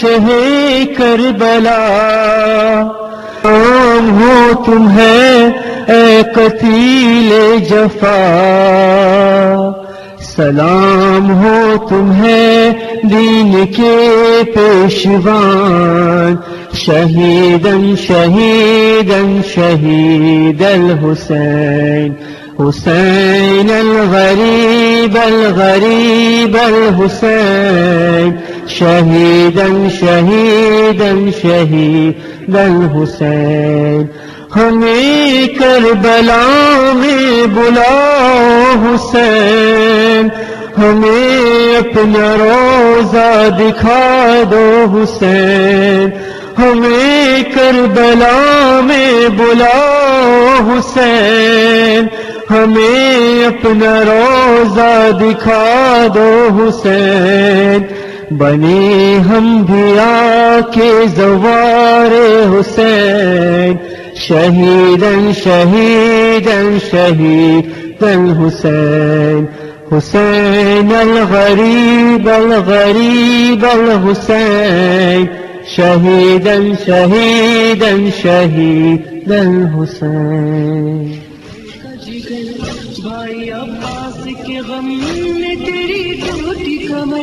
شہ کربلا، سلام ہو تمہیں اے قتیل جفا، سلام ہو تمہیں دین کے پیشوان، شہیدن شہیدن شہید الحسین، حسین الغریب الغریب الحسین، شہیدن شہیدن شہید الحسین، ہمیں کربلا میں بلاؤ حسین، ہمیں اپنا روضہ دکھا دو حسین، ہمیں کربلا میں بلاؤ حسین، ہمیں اپنا روضہ دکھا دو حسین، بنے ہم بھی آکے زوار حسین، شہیدن شہیدن شہیدن حسین، حسین الغریب الغریب الحسین، شہیدن شہیدن شہیدن حسین۔ بھائی عباس کے غم میں تیری ٹوٹی کمر